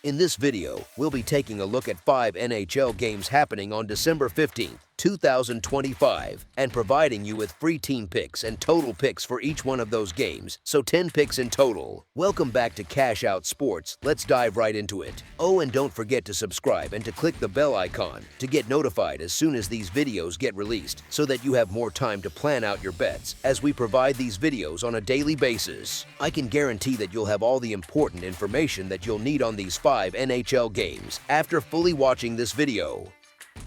In this video, we'll be taking a look at 5 NHL games happening on December 15th, 2025, and providing you with free team picks and total picks for each one of those games, so 10 picks in total. Welcome back to Cash Out Sports. Let's dive right into it. Oh, and don't forget to subscribe and to click the bell icon to get notified as soon as these videos get released, so that you have more time to plan out your bets as we provide these videos on a daily basis. I can guarantee that you'll have all the important information that you'll need on these 5 NHL games after fully watching this video.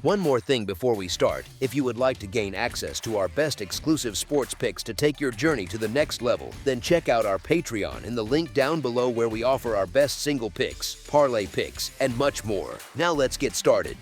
One more thing before we start: if you would like to gain access to our best exclusive sports picks to take your journey to the next level, then check out our Patreon in the link down below, where we offer our best single picks, parlay picks, and much more. Now let's get started.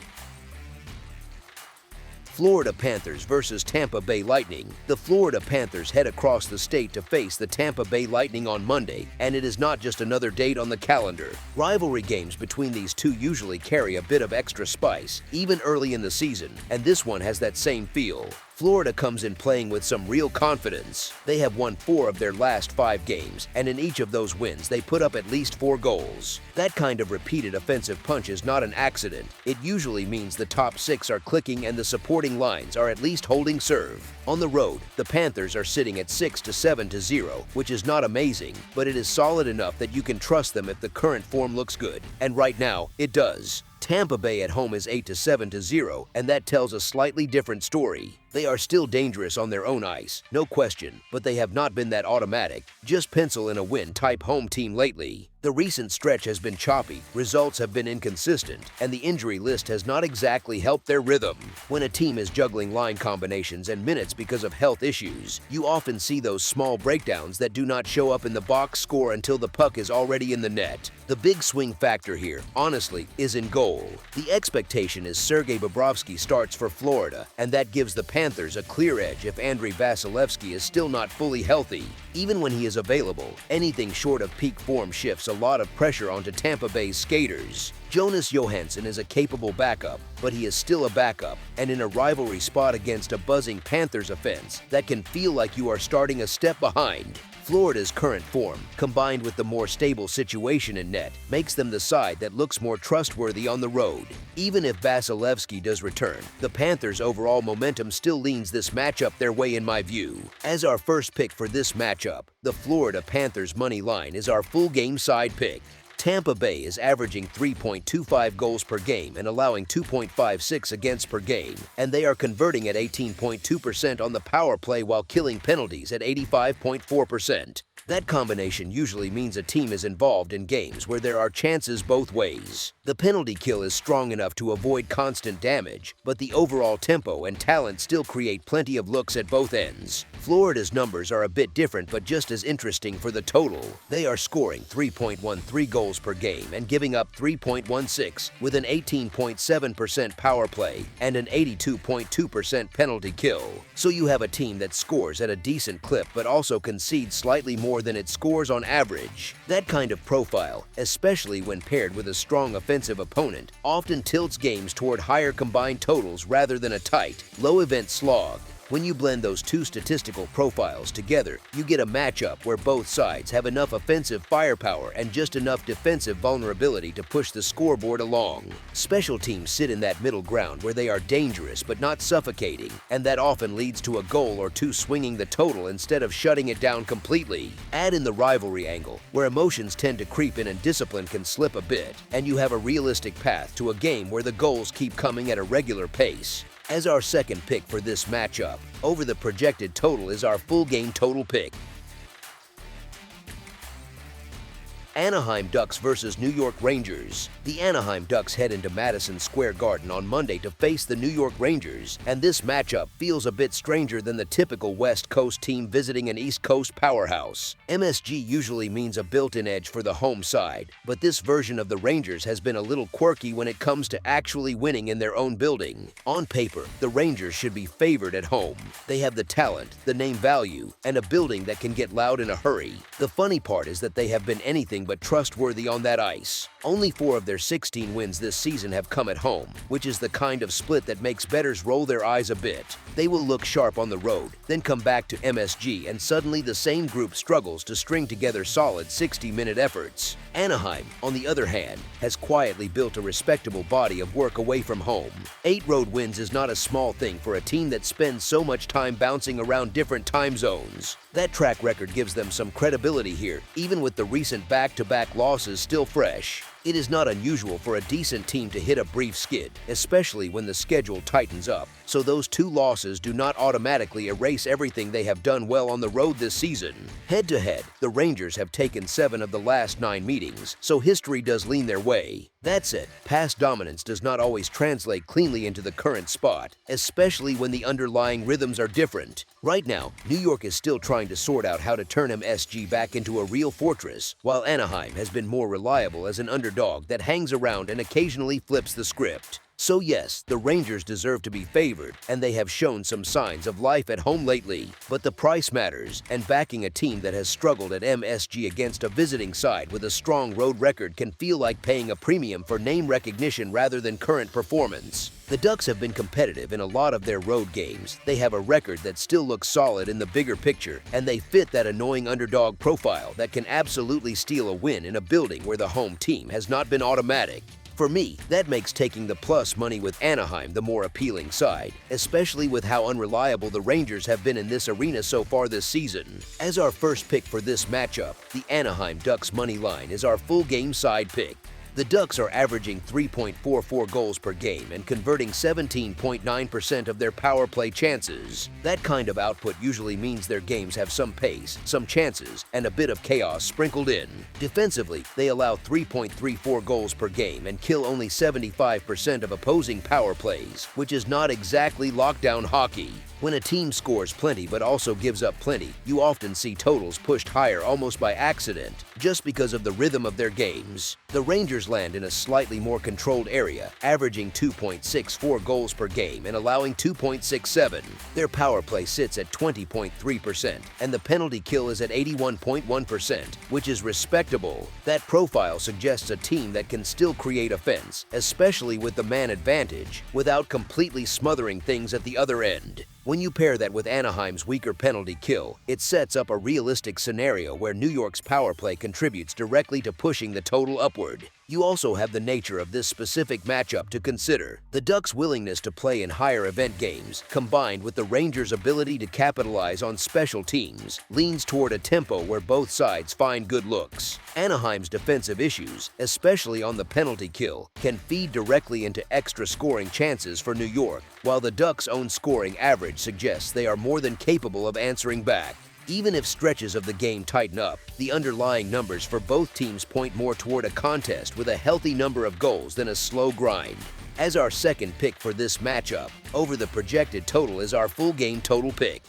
Florida Panthers versus Tampa Bay Lightning. The Florida Panthers head across the state to face the Tampa Bay Lightning on Monday, and it is not just another date on the calendar. Rivalry games between these two usually carry a bit of extra spice, even early in the season, and this one has that same feel. Florida comes in playing with some real confidence. They have won 4 of their last 5 games, and in each of those wins they put up at least 4 goals. That kind of repeated offensive punch is not an accident. It usually means the top 6 are clicking and the supporting lines are at least holding serve. On the road, the Panthers are sitting at 6-7-0, which is not amazing, but it is solid enough that you can trust them if the current form looks good, and right now it does. Tampa Bay at home is 8-7-0, and that tells a slightly different story. They are still dangerous on their own ice, no question, but they have not been that automatic. Just pencil in a win-type home team lately. The recent stretch has been choppy, results have been inconsistent, and the injury list has not exactly helped their rhythm. When a team is juggling line combinations and minutes because of health issues, you often see those small breakdowns that do not show up in the box score until the puck is already in the net. The big swing factor here, honestly, is in goal. The expectation is Sergei Bobrovsky starts for Florida, and that gives the Panthers a clear edge if Andrei Vasilevskiy is still not fully healthy. Even when he is available, anything short of peak form shifts a lot of pressure onto Tampa Bay's skaters. Jonas Johansson is a capable backup, but he is still a backup, and in a rivalry spot against a buzzing Panthers offense, that can feel like you are starting a step behind. Florida's current form, combined with the more stable situation in net, makes them the side that looks more trustworthy on the road. Even if Vasilevskiy does return, the Panthers' overall momentum still leans this matchup their way in my view. As our first pick for this matchup, the Florida Panthers money line is our full game side pick. Tampa Bay is averaging 3.25 goals per game and allowing 2.56 against per game, and they are converting at 18.2% on the power play while killing penalties at 85.4%. That combination usually means a team is involved in games where there are chances both ways. The penalty kill is strong enough to avoid constant damage, but the overall tempo and talent still create plenty of looks at both ends. Florida's numbers are a bit different, but just as interesting for the total. They are scoring 3.13 goals per game and giving up 3.16, with an 18.7% power play and an 82.2% penalty kill. So you have a team that scores at a decent clip but also concedes slightly more than it scores on average. That kind of profile, especially when paired with a strong offensive opponent, often tilts games toward higher combined totals rather than a tight, low-event slog. When you blend those two statistical profiles together, you get a matchup where both sides have enough offensive firepower and just enough defensive vulnerability to push the scoreboard along. Special teams sit in that middle ground where they are dangerous but not suffocating, and that often leads to a goal or two swinging the total instead of shutting it down completely. Add in the rivalry angle, where emotions tend to creep in and discipline can slip a bit, and you have a realistic path to a game where the goals keep coming at a regular pace. As our second pick for this matchup, over the projected total is our full game total pick. Anaheim Ducks versus New York Rangers. The Anaheim Ducks head into Madison Square Garden on Monday to face the New York Rangers, and this matchup feels a bit stranger than the typical West Coast team visiting an East Coast powerhouse. MSG usually means a built-in edge for the home side, but this version of the Rangers has been a little quirky when it comes to actually winning in their own building. On paper, the Rangers should be favored at home. They have the talent, the name value, and a building that can get loud in a hurry. The funny part is that they have been anything anything but trustworthy on that ice. Only 4 of their 16 wins this season have come at home, which is the kind of split that makes bettors roll their eyes a bit. They will look sharp on the road, then come back to MSG, and suddenly the same group struggles to string together solid 60-minute efforts. Anaheim, on the other hand, has quietly built a respectable body of work away from home. 8 road wins is not a small thing for a team that spends so much time bouncing around different time zones. That track record gives them some credibility here, even with the recent back-to-back losses still fresh. It is not unusual for a decent team to hit a brief skid, especially when the schedule tightens up, so those 2 losses do not automatically erase everything they have done well on the road this season. Head-to-head, the Rangers have taken 7 of the last 9 meetings, so history does lean their way. That said, past dominance does not always translate cleanly into the current spot, especially when the underlying rhythms are different. Right now, New York is still trying to sort out how to turn MSG back into a real fortress, while Anaheim has been more reliable as an underdog that hangs around and occasionally flips the script. So yes, the Rangers deserve to be favored, and they have shown some signs of life at home lately. But the price matters, and backing a team that has struggled at MSG against a visiting side with a strong road record can feel like paying a premium for name recognition rather than current performance. The Ducks have been competitive in a lot of their road games. They have a record that still looks solid in the bigger picture, and they fit that annoying underdog profile that can absolutely steal a win in a building where the home team has not been automatic. For me, that makes taking the plus money with Anaheim the more appealing side, especially with how unreliable the Rangers have been in this arena so far this season. As our first pick for this matchup, the Anaheim Ducks money line is our full game side pick. The Ducks are averaging 3.44 goals per game and converting 17.9% of their power play chances. That kind of output usually means their games have some pace, some chances, and a bit of chaos sprinkled in. Defensively, they allow 3.34 goals per game and kill only 75% of opposing power plays, which is not exactly lockdown hockey. When a team scores plenty but also gives up plenty, you often see totals pushed higher almost by accident, just because of the rhythm of their games. The Rangers land in a slightly more controlled area, averaging 2.64 goals per game and allowing 2.67. Their power play sits at 20.3%, and the penalty kill is at 81.1%, which is respectable. That profile suggests a team that can still create offense, especially with the man advantage, without completely smothering things at the other end. When you pair that with Anaheim's weaker penalty kill, it sets up a realistic scenario where New York's power play contributes directly to pushing the total upward. You also have the nature of this specific matchup to consider. The Ducks' willingness to play in higher event games, combined with the Rangers' ability to capitalize on special teams, leans toward a tempo where both sides find good looks. Anaheim's defensive issues, especially on the penalty kill, can feed directly into extra scoring chances for New York, while the Ducks' own scoring average suggests they are more than capable of answering back. Even if stretches of the game tighten up, the underlying numbers for both teams point more toward a contest with a healthy number of goals than a slow grind. As our second pick for this matchup, over the projected total is our full game total pick.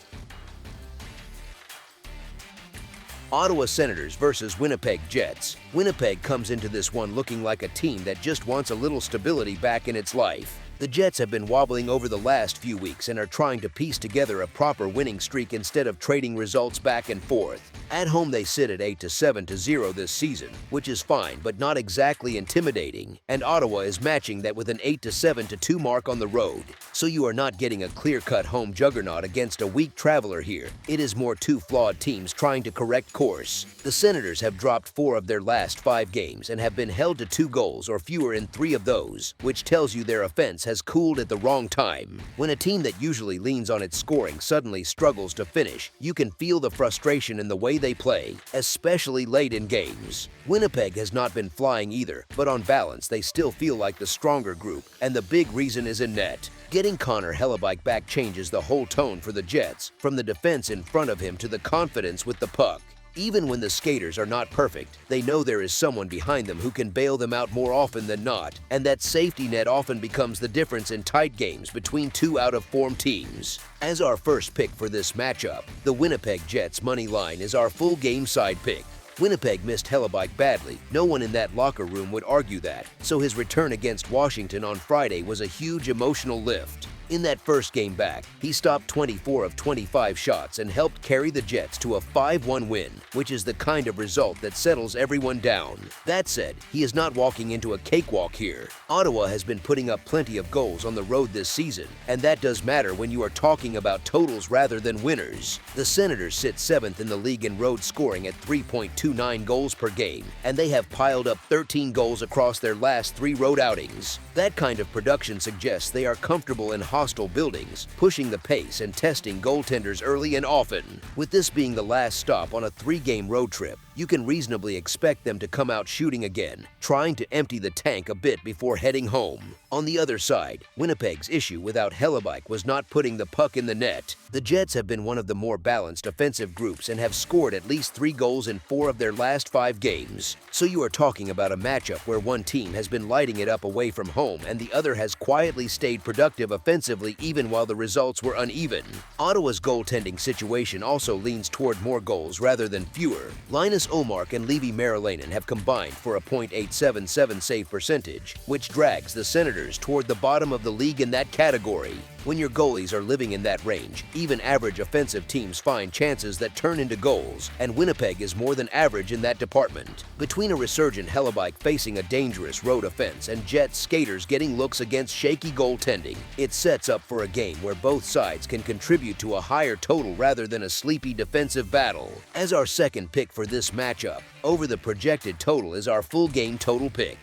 Ottawa Senators versus Winnipeg Jets. Winnipeg comes into this one looking like a team that just wants a little stability back in its life. The Jets have been wobbling over the last few weeks and are trying to piece together a proper winning streak instead of trading results back and forth. At home they sit at 8-7-0 this season, which is fine but not exactly intimidating, and Ottawa is matching that with an 8-7-2 mark on the road. So you are not getting a clear-cut home juggernaut against a weak traveler here. It is more 2 flawed teams trying to correct course. The Senators have dropped 4 of their last 5 games and have been held to 2 goals or fewer in 3 of those, which tells you their offense has cooled at the wrong time. When a team that usually leans on its scoring suddenly struggles to finish, you can feel the frustration in the way they play, especially late in games. Winnipeg has not been flying either, but on balance they still feel like the stronger group, and the big reason is in net. Getting Connor Hellebuyck back changes the whole tone for the Jets, from the defense in front of him to the confidence with the puck. Even when the skaters are not perfect, they know there is someone behind them who can bail them out more often than not, and that safety net often becomes the difference in tight games between 2 out-of-form teams. As our first pick for this matchup, the Winnipeg Jets money line is our full game side pick. Winnipeg missed Hellebuyck badly. No one in that locker room would argue that, so his return against Washington on Friday was a huge emotional lift. In that first game back, he stopped 24 of 25 shots and helped carry the Jets to a 5-1 win, which is the kind of result that settles everyone down. That said, he is not walking into a cakewalk here. Ottawa has been putting up plenty of goals on the road this season, and that does matter when you are talking about totals rather than winners. The Senators sit 7th in the league in road scoring at 3.29 goals per game, and they have piled up 13 goals across their last 3 road outings. That kind of production suggests they are comfortable in hostile buildings, pushing the pace and testing goaltenders early and often. With this being the last stop on a 3-game road trip, you can reasonably expect them to come out shooting again, trying to empty the tank a bit before heading home. On the other side, Winnipeg's issue without Hellebuck was not putting the puck in the net. The Jets have been one of the more balanced offensive groups and have scored at least 3 goals in 4 of their last 5 games. So you are talking about a matchup where one team has been lighting it up away from home and the other has quietly stayed productive offensively even while the results were uneven. Ottawa's goaltending situation also leans toward more goals rather than fewer. Linus Ullmark and Levi Merilainen have combined for a .877 save percentage, which drags the Senators toward the bottom of the league in that category. When your goalies are living in that range, even average offensive teams find chances that turn into goals, and Winnipeg is more than average in that department. Between a resurgent Hellebuck facing a dangerous road offense and Jets skaters getting looks against shaky goaltending, it sets up for a game where both sides can contribute to a higher total rather than a sleepy defensive battle. As our second pick for this matchup, over the projected total is our full game total pick.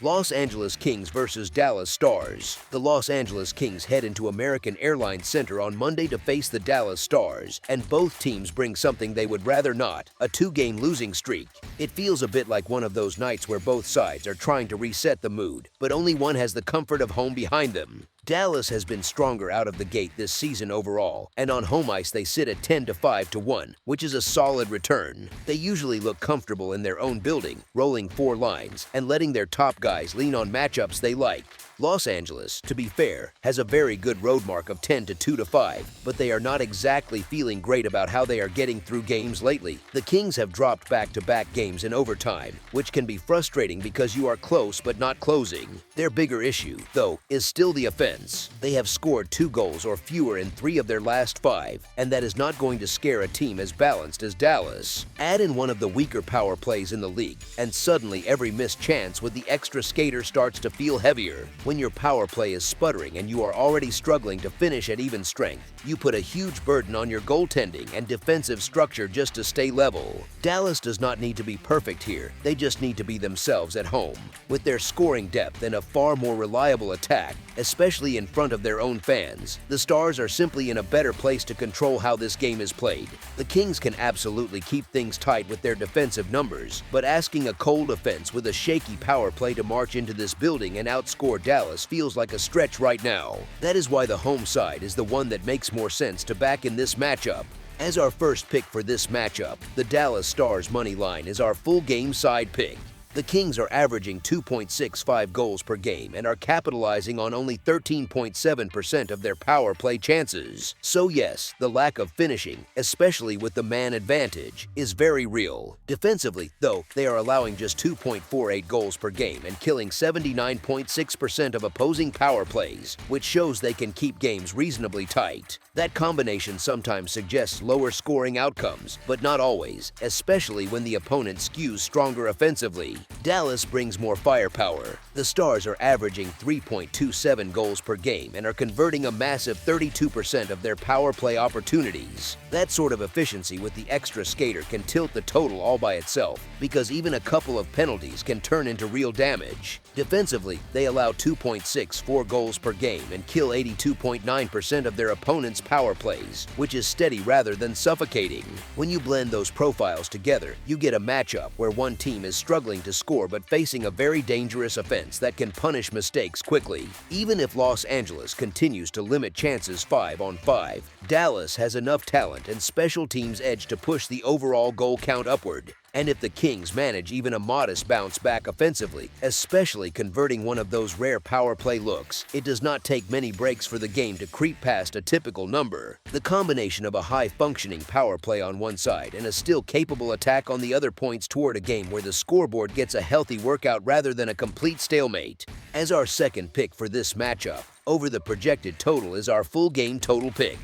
Los Angeles Kings versus Dallas Stars. The Los Angeles Kings head into American Airlines Center on Monday to face the Dallas Stars, and both teams bring something they would rather not, a 2-game losing streak. It feels a bit like one of those nights where both sides are trying to reset the mood, but only one has the comfort of home behind them. Dallas has been stronger out of the gate this season overall, and on home ice they sit at 10-5-1, which is a solid return. They usually look comfortable in their own building, rolling 4 lines, and letting their top guys lean on matchups they like. Los Angeles, to be fair, has a very good road mark of 10-2-5, but they are not exactly feeling great about how they are getting through games lately. The Kings have dropped back-to-back games in overtime, which can be frustrating because you are close but not closing. Their bigger issue, though, is still the offense. They have scored 2 goals or fewer in 3 of their last 5, and that is not going to scare a team as balanced as Dallas. Add in one of the weaker power plays in the league, and suddenly every missed chance with the extra skater starts to feel heavier. When your power play is sputtering and you are already struggling to finish at even strength, you put a huge burden on your goaltending and defensive structure just to stay level. Dallas does not need to be perfect here, they just need to be themselves at home. With their scoring depth and a far more reliable attack, especially in front of their own fans, the Stars are simply in a better place to control how this game is played. The Kings can absolutely keep things tight with their defensive numbers, but asking a cold offense with a shaky power play to march into this building and outscore Dallas feels like a stretch right now. That is why the home side is the one that makes more sense to back in this matchup. As our first pick for this matchup, the Dallas Stars money line is our full game side pick. The Kings are averaging 2.65 goals per game and are capitalizing on only 13.7% of their power play chances. So yes, the lack of finishing, especially with the man advantage, is very real. Defensively, though, they are allowing just 2.48 goals per game and killing 79.6% of opposing power plays, which shows they can keep games reasonably tight. That combination sometimes suggests lower scoring outcomes, but not always, especially when the opponent skews stronger offensively. Dallas brings more firepower. The Stars are averaging 3.27 goals per game and are converting a massive 32% of their power play opportunities. That sort of efficiency with the extra skater can tilt the total all by itself, because even a couple of penalties can turn into real damage. Defensively, they allow 2.64 goals per game and kill 82.9% of their opponent's power plays, which is steady rather than suffocating. When you blend those profiles together, you get a matchup where one team is struggling to score but facing a very dangerous offense that can punish mistakes quickly. Even if Los Angeles continues to limit chances 5-on-5, Dallas has enough talent and special teams edge to push the overall goal count upward. And if the Kings manage even a modest bounce back offensively, especially converting one of those rare power play looks, it does not take many breaks for the game to creep past a typical number. The combination of a high-functioning power play on one side and a still capable attack on the other points toward a game where the scoreboard gets a healthy workout rather than a complete stalemate. As our second pick for this matchup, over the projected total is our full game total pick.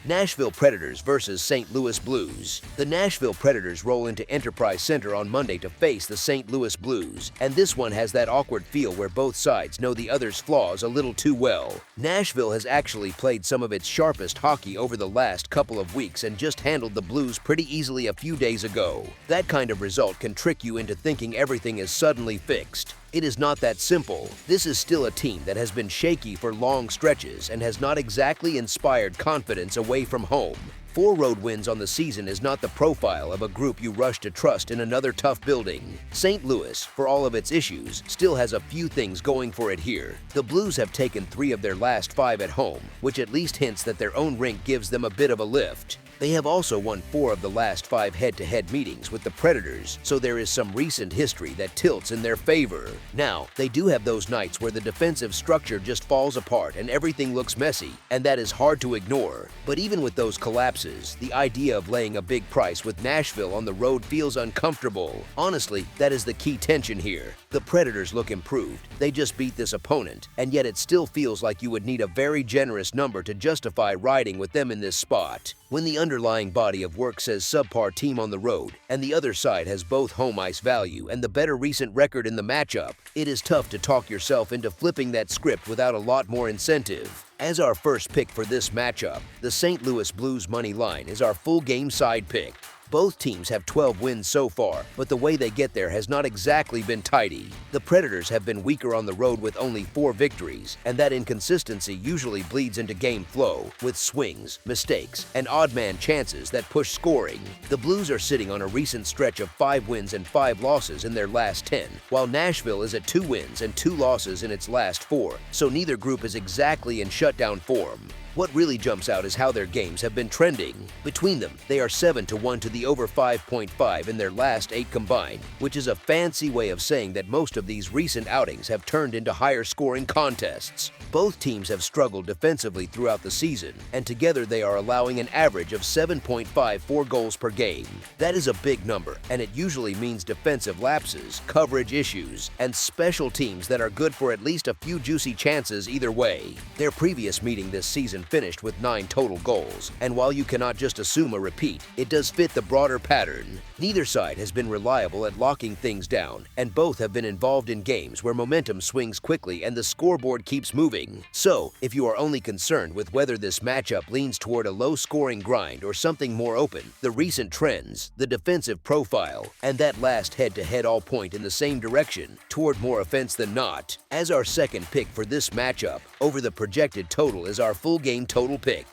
Nashville Predators versus St. Louis Blues. The Nashville Predators roll into Enterprise Center on Monday to face the St. Louis Blues, and this one has that awkward feel where both sides know the other's flaws a little too well. Nashville has actually played some of its sharpest hockey over the last couple of weeks and just handled the Blues pretty easily a few days ago. That kind of result can trick you into thinking everything is suddenly fixed. It is not that simple. This is still a team that has been shaky for long stretches and has not exactly inspired confidence away from home. 4 road wins on the season is not the profile of a group you rush to trust in another tough building. St. Louis, for all of its issues, still has a few things going for it here. The Blues have taken 3 of their last 5 at home, which at least hints that their own rink gives them a bit of a lift. They have also won 4 of the last 5 head-to-head meetings with the Predators, so there is some recent history that tilts in their favor. Now, they do have those nights where the defensive structure just falls apart and everything looks messy, and that is hard to ignore. But even with those collapses, the idea of laying a big price with Nashville on the road feels uncomfortable. Honestly, that is the key tension here. The Predators look improved. They just beat this opponent, and yet it still feels like you would need a very generous number to justify riding with them in this spot. When the underlying body of work says subpar team on the road, and the other side has both home ice value and the better recent record in the matchup, it is tough to talk yourself into flipping that script without a lot more incentive. As our first pick for this matchup, the St. Louis Blues money line is our full game side pick. Both teams have 12 wins so far, but the way they get there has not exactly been tidy. The Predators have been weaker on the road with only 4 victories, and that inconsistency usually bleeds into game flow, with swings, mistakes, and odd-man chances that push scoring. The Blues are sitting on a recent stretch of 5 wins and 5 losses in their last 10, while Nashville is at 2 wins and 2 losses in its last 4, so neither group is exactly in shutdown form. What really jumps out is how their games have been trending. Between them, they are 7-1 to the over 5.5 in their last 8 combined, which is a fancy way of saying that most of these recent outings have turned into higher scoring contests. Both teams have struggled defensively throughout the season, and together they are allowing an average of 7.54 goals per game. That is a big number, and it usually means defensive lapses, coverage issues, and special teams that are good for at least a few juicy chances either way. Their previous meeting this season finished with 9 total goals, and while you cannot just assume a repeat, it does fit the broader pattern. Neither side has been reliable at locking things down, and both have been involved in games where momentum swings quickly and the scoreboard keeps moving. So, if you are only concerned with whether this matchup leans toward a low-scoring grind or something more open, the recent trends, the defensive profile, and that last head-to-head all point in the same direction, toward more offense than not. As our second pick for this matchup, over the projected total is our full game total pick.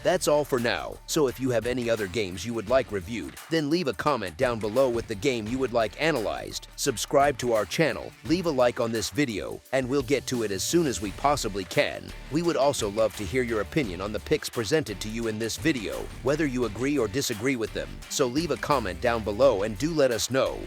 That's all for now, so if you have any other games you would like reviewed, then leave a comment down below with the game you would like analyzed, subscribe to our channel, leave a like on this video, and we'll get to it as soon as we possibly can. We would also love to hear your opinion on the picks presented to you in this video, whether you agree or disagree with them, so leave a comment down below and do let us know.